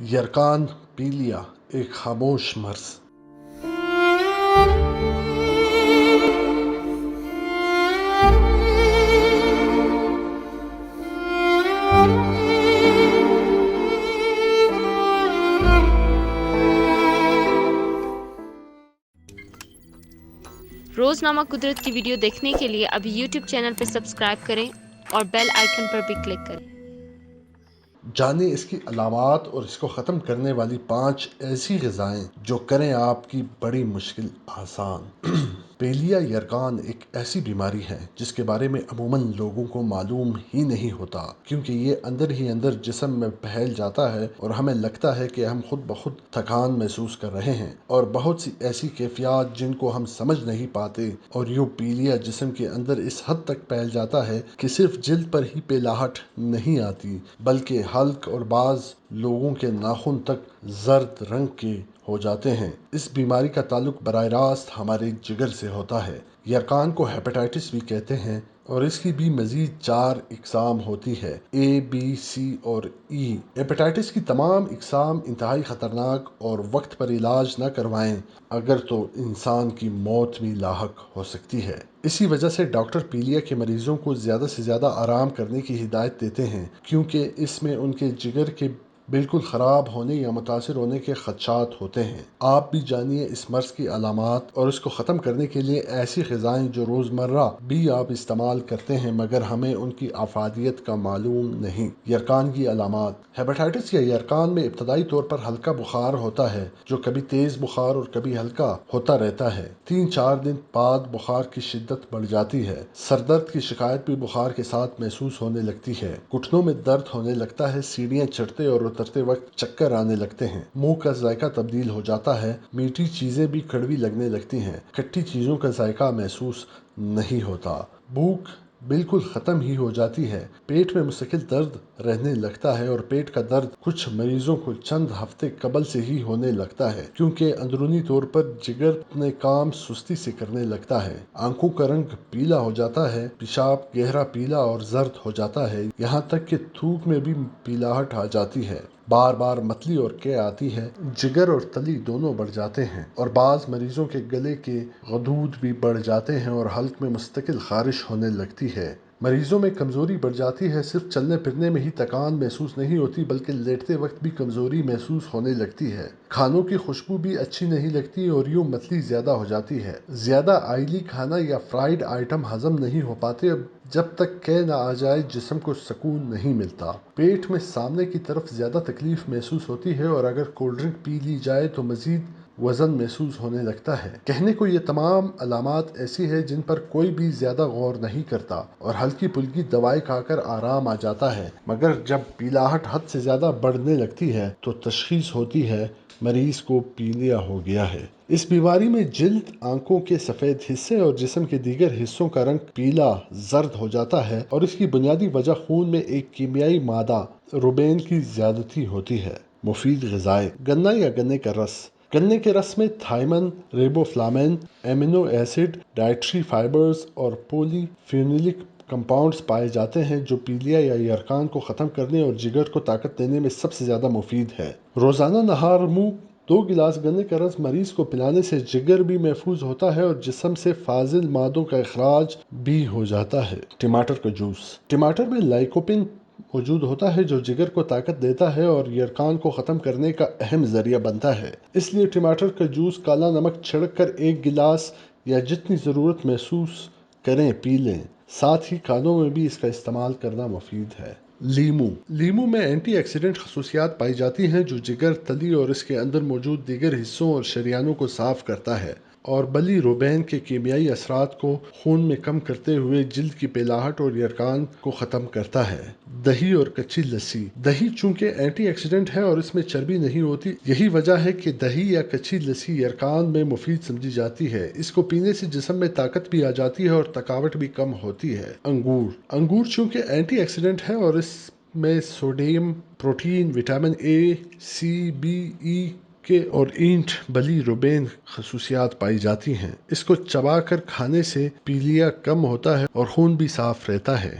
یرقان پیلیا ایک خاموش مرض۔ روزنامہ قدرت کی ویڈیو دیکھنے کے لیے ابھی یوٹیوب چینل پر سبسکرائب کریں اور بیل آئیکن پر بھی کلک کریں۔ جانیں اس کی علامات اور اس کو ختم کرنے والی 5 ایسی غذائیں جو کریں آپ کی بڑی مشکل آسان۔ پیلیا یرقان ایک ایسی بیماری ہے جس کے بارے میں عموماً لوگوں کو معلوم ہی نہیں ہوتا، کیونکہ یہ اندر ہی اندر جسم میں پھیل جاتا ہے اور ہمیں لگتا ہے کہ ہم خود بخود تھکان محسوس کر رہے ہیں اور بہت سی ایسی کیفیات جن کو ہم سمجھ نہیں پاتے، اور یوں پیلیا جسم کے اندر اس حد تک پھیل جاتا ہے کہ صرف جلد پر ہی پیلاہٹ نہیں آتی بلکہ حلق اور بعض لوگوں کے ناخن تک زرد رنگ کے ہو جاتے ہیں۔ اس بیماری کا تعلق براہ راست ہمارے جگر سے ہوتا ہے۔ یرقان کو ہیپاٹائٹس بھی کہتے ہیں اور اس کی بھی مزید 4 اقسام ہوتی ہے: A, B, C اور E۔ ہیپاٹائٹس کی تمام اقسام انتہائی خطرناک اور وقت پر علاج نہ کروائیں اگر تو انسان کی موت بھی لاحق ہو سکتی ہے۔ اسی وجہ سے ڈاکٹر پیلیا کے مریضوں کو زیادہ سے زیادہ آرام کرنے کی ہدایت دیتے ہیں، کیونکہ اس میں ان کے جگر کے بالکل خراب ہونے یا متاثر ہونے کے خدشات ہوتے ہیں۔ آپ بھی جانیے اس مرض کی علامات اور اس کو ختم کرنے کے لیے ایسی غذائیں جو روزمرہ بھی آپ استعمال کرتے ہیں مگر ہمیں ان کی افادیت کا معلوم نہیں۔ یرقان کی علامات: ہیپاٹائٹس یا یرقان میں ابتدائی طور پر ہلکا بخار ہوتا ہے جو کبھی تیز بخار اور کبھی ہلکا ہوتا رہتا ہے۔ 3-4 دن بعد بخار کی شدت بڑھ جاتی ہے۔ سر درد کی شکایت بھی بخار کے ساتھ محسوس ہونے لگتی ہے۔ گھٹنوں میں درد ہونے لگتا ہے۔ سیڑھیاں چڑھتے اور اترتے وقت چکر آنے لگتے ہیں۔ منہ کا ذائقہ تبدیل ہو جاتا ہے۔ میٹھی چیزیں بھی کڑوی لگنے لگتی ہیں۔ کھٹی چیزوں کا ذائقہ محسوس نہیں ہوتا۔ بھوک بالکل ختم ہی ہو جاتی ہے۔ پیٹ میں مستقل درد رہنے لگتا ہے اور پیٹ کا درد کچھ مریضوں کو چند ہفتے قبل سے ہی ہونے لگتا ہے، کیونکہ اندرونی طور پر جگر اپنے کام سستی سے کرنے لگتا ہے۔ آنکھوں کا رنگ پیلا ہو جاتا ہے۔ پیشاب گہرا پیلا اور زرد ہو جاتا ہے، یہاں تک کہ تھوک میں بھی پیلاہٹ آ جاتی ہے۔ بار بار متلی اور قے آتی ہے۔ جگر اور تلی دونوں بڑھ جاتے ہیں اور بعض مریضوں کے گلے کے غدود بھی بڑھ جاتے ہیں اور حلق میں مستقل خارش ہونے لگتی ہے۔ مریضوں میں کمزوری بڑھ جاتی ہے۔ صرف چلنے پھرنے میں ہی تکان محسوس نہیں ہوتی بلکہ لیٹتے وقت بھی کمزوری محسوس ہونے لگتی ہے۔ کھانوں کی خوشبو بھی اچھی نہیں لگتی اور یوں متلی زیادہ ہو جاتی ہے۔ زیادہ آئلی کھانا یا فرائیڈ آئٹم ہضم نہیں ہو پاتے۔ جب تک قے نہ آ جائے جسم کو سکون نہیں ملتا۔ پیٹ میں سامنے کی طرف زیادہ تکلیف محسوس ہوتی ہے اور اگر کولڈ ڈرنک پی لی جائے تو مزید وزن محسوس ہونے لگتا ہے۔ کہنے کو یہ تمام علامات ایسی ہیں جن پر کوئی بھی زیادہ غور نہیں کرتا اور ہلکی پھلکی دوائیں کھا کر آرام آ جاتا ہے، مگر جب پیلاہٹ حد سے زیادہ بڑھنے لگتی ہے تو تشخیص ہوتی ہے مریض کو پیلیا ہو گیا ہے۔ اس بیماری میں جلد، آنکھوں کے سفید حصے اور جسم کے دیگر حصوں کا رنگ پیلا زرد ہو جاتا ہے اور اس کی بنیادی وجہ خون میں ایک کیمیائی مادہ روبین کی زیادتی ہوتی ہے۔ مفید غذائیں: گنا یا گنے کا رس۔ گنے کے رس میں تھائمن، ریبوفلامین، ایمینو ایسڈ، ڈائٹری فائبرز اور پولی فینولک کمپاؤنڈز پائے جاتے ہیں جو پیلیا یا یرقان کو ختم کرنے اور جگر کو طاقت دینے میں سب سے زیادہ مفید ہے۔ روزانہ نہار منہ 2 گلاس گنے کا رس مریض کو پلانے سے جگر بھی محفوظ ہوتا ہے اور جسم سے فاضل مادوں کا اخراج بھی ہو جاتا ہے۔ ٹماٹر کا جوس۔ ٹماٹر میں لائکوپین موجود ہوتا ہے جو جگر کو طاقت دیتا ہے اور یرقان کو ختم کرنے کا اہم ذریعہ بنتا ہے۔ اس لیے ٹماٹر کا جوس کالا نمک چھڑک کر 1 گلاس یا جتنی ضرورت محسوس کریں پی لیں۔ ساتھ ہی کھانوں میں بھی اس کا استعمال کرنا مفید ہے۔ لیمو۔ لیمو میں اینٹی آکسیڈنٹ خصوصیات پائی جاتی ہیں جو جگر، تلی اور اس کے اندر موجود دیگر حصوں اور شریانوں کو صاف کرتا ہے اور بلی روبین کے کیمیائی اثرات کو خون میں کم کرتے ہوئے جلد کی پیلاہٹ اور یرقان کو ختم کرتا ہے۔ دہی اور کچی لسی۔ دہی چونکہ اینٹی آکسیڈنٹ ہے اور اس میں چربی نہیں ہوتی، یہی وجہ ہے کہ دہی یا کچی لسی یرقان میں مفید سمجھی جاتی ہے۔ اس کو پینے سے جسم میں طاقت بھی آ جاتی ہے اور تھکاوٹ بھی کم ہوتی ہے۔ انگور۔ انگور چونکہ اینٹی آکسیڈنٹ ہے اور اس میں sodium, protein, vitamin A, C, B, E کے اور اینٹ بلی روبین خصوصیات پائی جاتی ہیں۔ اس کو چبا کر کھانے سے پیلیا کم ہوتا ہے اور خون بھی صاف رہتا ہے۔